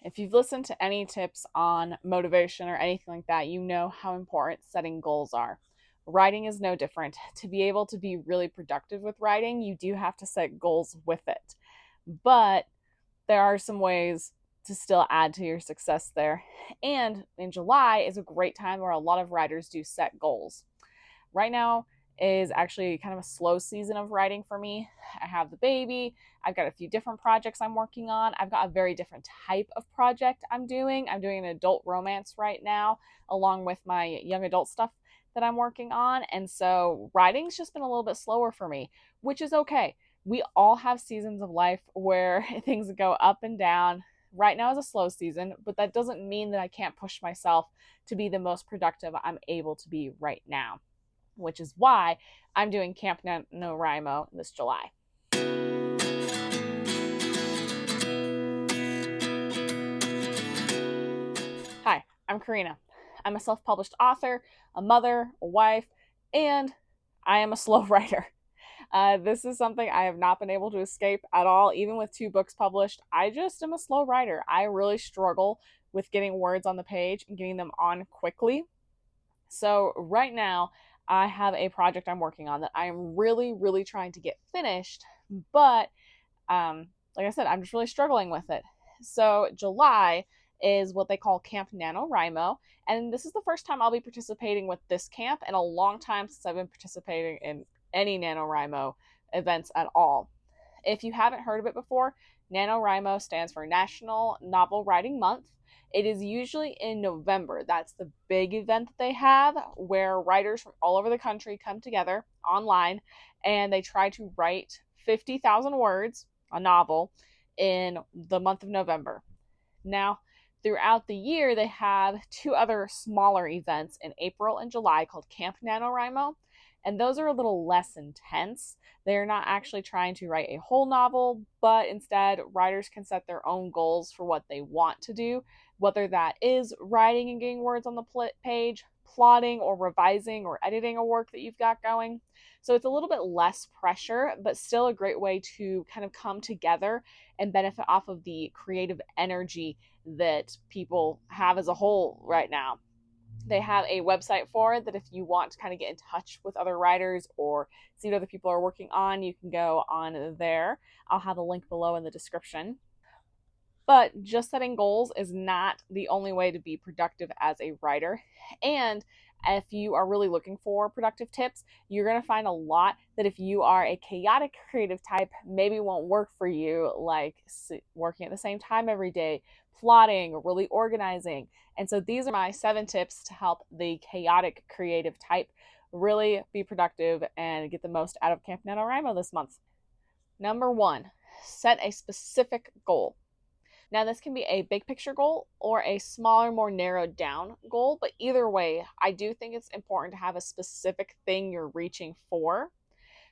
If you've listened to any tips on motivation or anything like that, you know how important setting goals are. Writing is no different. To be able to be really productive with writing, you do have to set goals with it. But there are some ways to still add to your success there. And in July is a great time where a lot of writers do set goals. Right now is actually kind of a slow season of writing for me. I have the baby. I've got a few different projects I'm working on. I've got a very different type of project I'm doing. I'm doing an adult romance right now, along with my young adult stuff that I'm working on. And so writing's just been a little bit slower for me, which is okay. We all have seasons of life where things go up and down. Right now is a slow season, but that doesn't mean that I can't push myself to be the most productive I'm able to be right now, which is why I'm doing Camp NaNoWriMo this July. Hi, I'm Karina. I'm a self-published author, a mother, a wife, and I am a slow writer. This is something I have not been able to escape at all. Even with 2 books published, I just am a slow writer. I really struggle with getting words on the page and getting them on quickly. So right now, I have a project I'm working on that I am really, really trying to get finished, but like I said, I'm just really struggling with it. So July is what they call Camp NaNoWriMo, and this is the first time I'll be participating with this camp in a long time since I've been participating in any NaNoWriMo events at all. If you haven't heard of it before, NaNoWriMo stands for National Novel Writing Month. It is usually in November. That's the big event that they have where writers from all over the country come together online and they try to write 50,000 words, a novel, in the month of November. Now, throughout the year, they have 2 other smaller events in April and July called Camp NaNoWriMo, and those are a little less intense. They're not actually trying to write a whole novel, but instead, writers can set their own goals for what they want to do, whether that is writing and getting words on the page, plotting or revising or editing a work that you've got going. So it's a little bit less pressure, but still a great way to kind of come together and benefit off of the creative energy that people have as a whole right now. They have a website for it that if you want to kind of get in touch with other writers or see what other people are working on, you can go on there. I'll have a link below in the description. But just setting goals is not the only way to be productive as a writer. And if you are really looking for productive tips, you're going to find a lot that if you are a chaotic creative type, maybe won't work for you, like working at the same time every day, plotting, or really organizing. And so these are my 7 tips to help the chaotic creative type really be productive and get the most out of Camp NaNoWriMo this month. Number 1, set a specific goal. Now, this can be a big picture goal or a smaller, more narrowed down goal, but either way, I do think it's important to have a specific thing you're reaching for.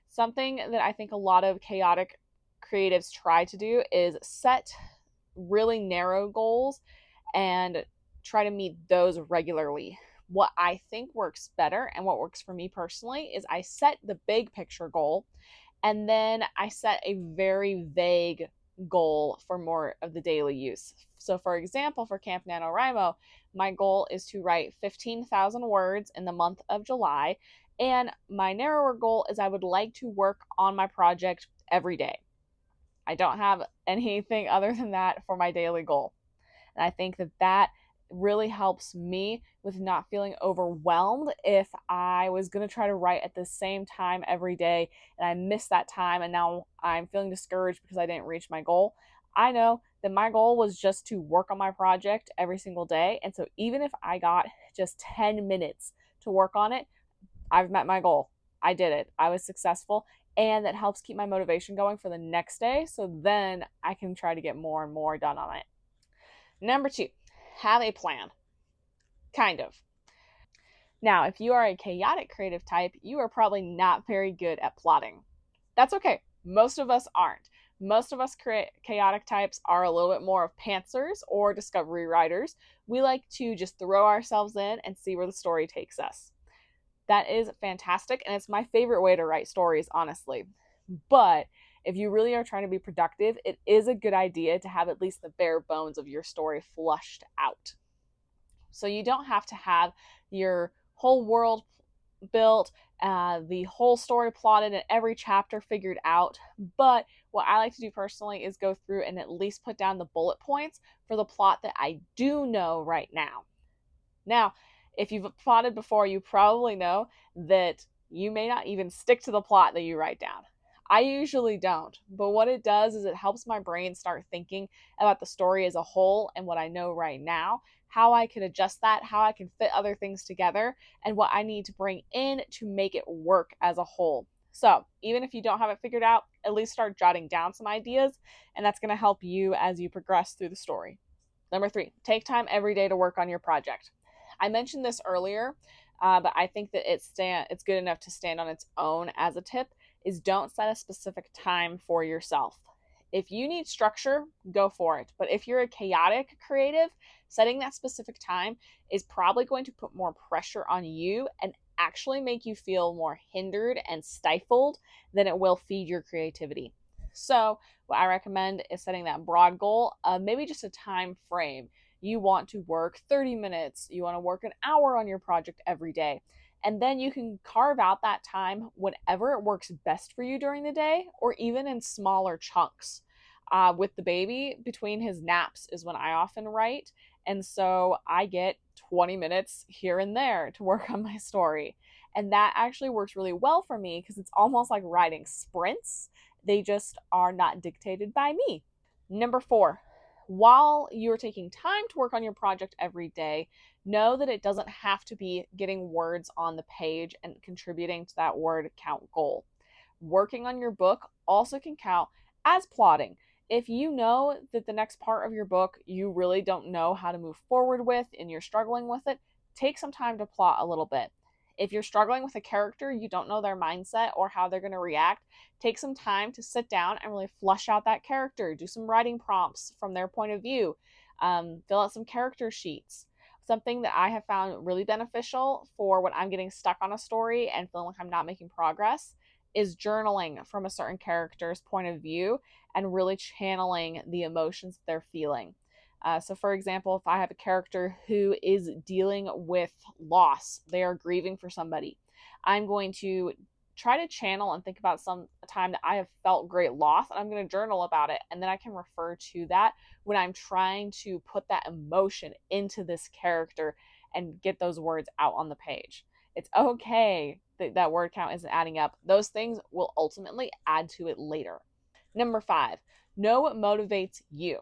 Something that I think a lot of chaotic creatives try to do is set really narrow goals and try to meet those regularly. What I think works better and what works for me personally is I set the big picture goal and then I set a very vague goal for more of the daily use. So, for example, for Camp NaNoWriMo, my goal is to write 15,000 words in the month of July. And my narrower goal is I would like to work on my project every day. I don't have anything other than that for my daily goal. And I think that that really helps me with not feeling overwhelmed if I was going to try to write at the same time every day and I missed that time and now I'm feeling discouraged because I didn't reach my goal. I know that my goal was just to work on my project every single day. And so even if I got just 10 minutes to work on it, I've met my goal. I did it. I was successful. And that helps keep my motivation going for the next day. So then I can try to get more and more done on it. Number 2, have a plan. Kind of. Now, if you are a chaotic creative type, you are probably not very good at plotting. That's okay. Most of us aren't. Most of us chaotic types are a little bit more of pantsers or discovery writers. We like to just throw ourselves in and see where the story takes us. That is fantastic, and it's my favorite way to write stories, honestly. But If you really are trying to be productive, it is a good idea to have at least the bare bones of your story flushed out. So you don't have to have your whole world built, the whole story plotted, and every chapter figured out. But what I like to do personally is go through and at least put down the bullet points for the plot that I do know right now. Now, if you've plotted before, you probably know that you may not even stick to the plot that you write down. I usually don't, but what it does is it helps my brain start thinking about the story as a whole and what I know right now, how I can adjust that, how I can fit other things together, and what I need to bring in to make it work as a whole. So, even if you don't have it figured out, at least start jotting down some ideas, and that's going to help you as you progress through the story. Number 3, take time every day to work on your project. I mentioned this earlier, but I think that it's good enough to stand on its own as a tip, is don't set a specific time for yourself. If you need structure, go for it. But if you're a chaotic creative, setting that specific time is probably going to put more pressure on you and actually make you feel more hindered and stifled than it will feed your creativity. So, what I recommend is setting that broad goal, maybe just a time frame. You want to work 30 minutes, you want to work an hour on your project every day. And then you can carve out that time whenever it works best for you during the day, or even in smaller chunks. With the baby, between his naps is when I often write. And so I get 20 minutes here and there to work on my story. And that actually works really well for me because it's almost like writing sprints. They just are not dictated by me. Number 4, while you're taking time to work on your project every day, know that it doesn't have to be getting words on the page and contributing to that word count goal. Working on your book also can count as plotting. If you know that the next part of your book you really don't know how to move forward with and you're struggling with it, take some time to plot a little bit. If you're struggling with a character, you don't know their mindset or how they're going to react, take some time to sit down and really flush out that character. Do some writing prompts from their point of view. Fill out some character sheets. Something that I have found really beneficial for when I'm getting stuck on a story and feeling like I'm not making progress is journaling from a certain character's point of view and really channeling the emotions that they're feeling. So, for example, if I have a character who is dealing with loss, they are grieving for somebody, I'm going to try to channel and think about some time that I have felt great loss, and I'm going to journal about it. And then I can refer to that when I'm trying to put that emotion into this character and get those words out on the page. It's okay that that word count isn't adding up. Those things will ultimately add to it later. Number 5, know what motivates you.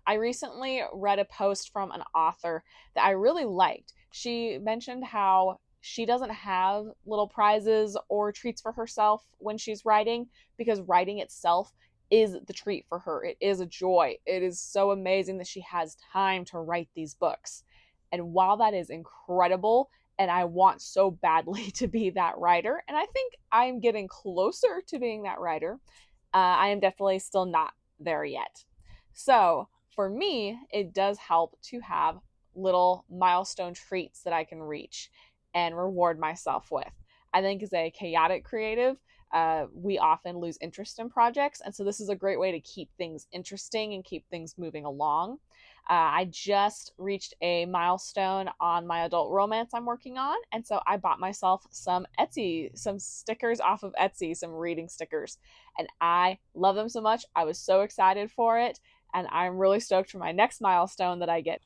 I recently read a post from an author that I really liked. She mentioned how she doesn't have little prizes or treats for herself when she's writing because writing itself is the treat for her. It is a joy. It is so amazing that she has time to write these books. And while that is incredible, and I want so badly to be that writer, and I think I'm getting closer to being that writer, I am definitely still not there yet. So, for me, it does help to have little milestone treats that I can reach and reward myself with. I think as a chaotic creative, we often lose interest in projects. And so this is a great way to keep things interesting and keep things moving along. I just reached a milestone on my adult romance I'm working on. And so I bought myself some stickers off of Etsy, some reading stickers. And I love them so much. I was so excited for it. And I'm really stoked for my next milestone that I get.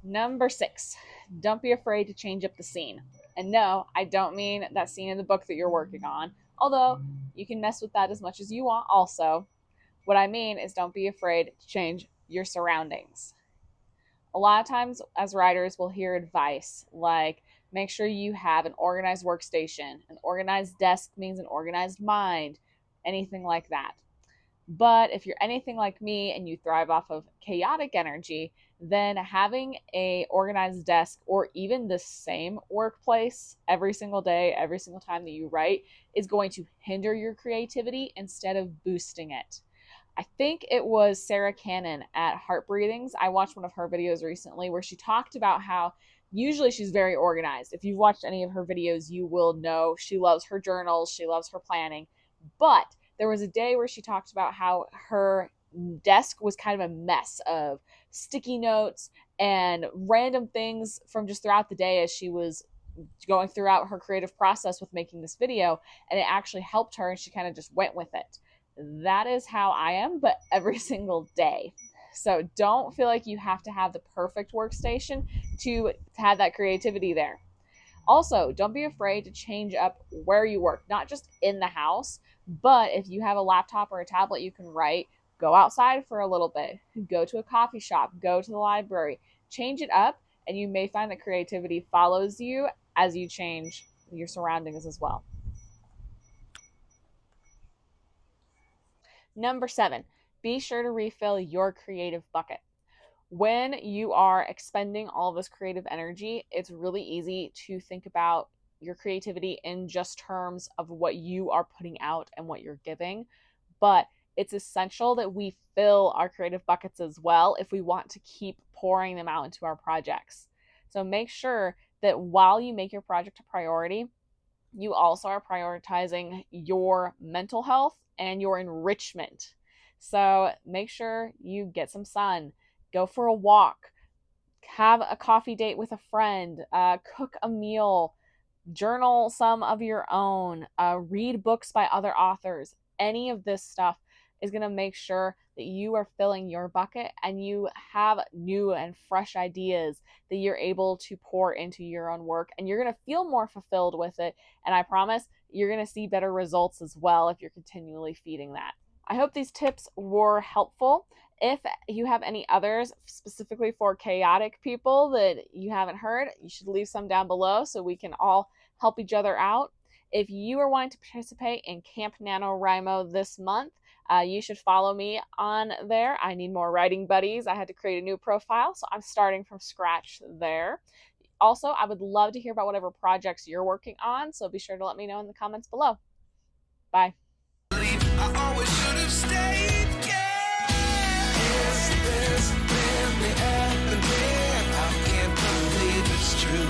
Number 6, don't be afraid to change up the scene. And no, I don't mean that scene in the book that you're working on, although you can mess with that as much as you want also. What I mean is don't be afraid to change your surroundings. A lot of times as writers, we'll hear advice like make sure you have an organized workstation. An organized desk means an organized mind, anything like that. But if you're anything like me and you thrive off of chaotic energy, then having a organized desk or even the same workplace every single day, every single time that you write is going to hinder your creativity instead of boosting it. I think it was Sarah Cannon at Heart Breathings. I watched one of her videos recently where she talked about how usually she's very organized. If you've watched any of her videos, you will know she loves her journals, she loves her planning. But There was a day where she talked about how her desk was kind of a mess of sticky notes and random things from just throughout the day as she was going throughout her creative process with making this video, and it actually helped her and she kind of just went with it. That is how I am, but every single day. So don't feel like you have to have the perfect workstation to have that creativity there. Also, don't be afraid to change up where you work, not just in the house, but if you have a laptop or a tablet you can write, go outside for a little bit, go to a coffee shop, go to the library, change it up, and you may find that creativity follows you as you change your surroundings as well. Number 7, be sure to refill your creative bucket. When you are expending all this creative energy, it's really easy to think about your creativity in just terms of what you are putting out and what you're giving. But it's essential that we fill our creative buckets as well if we want to keep pouring them out into our projects. So make sure that while you make your project a priority, you also are prioritizing your mental health and your enrichment. So make sure you get some sun, go for a walk, have a coffee date with a friend, cook a meal, journal some of your own, read books by other authors. Any of this stuff is going to make sure that you are filling your bucket and you have new and fresh ideas that you're able to pour into your own work, and you're going to feel more fulfilled with it. And I promise you're going to see better results as well if you're continually feeding that. I hope these tips were helpful. If you have any others specifically for chaotic people that you haven't heard, you should leave some down below so we can all help each other out. If you are wanting to participate in Camp NaNoWriMo this month, you should follow me on there. I need more writing buddies. I had to create a new profile, so I'm starting from scratch there. Also, I would love to hear about whatever projects you're working on, so be sure to let me know in the comments below. Bye. I always should have stayed. I can't believe it's true.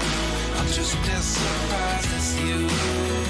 I'm just as surprised as you.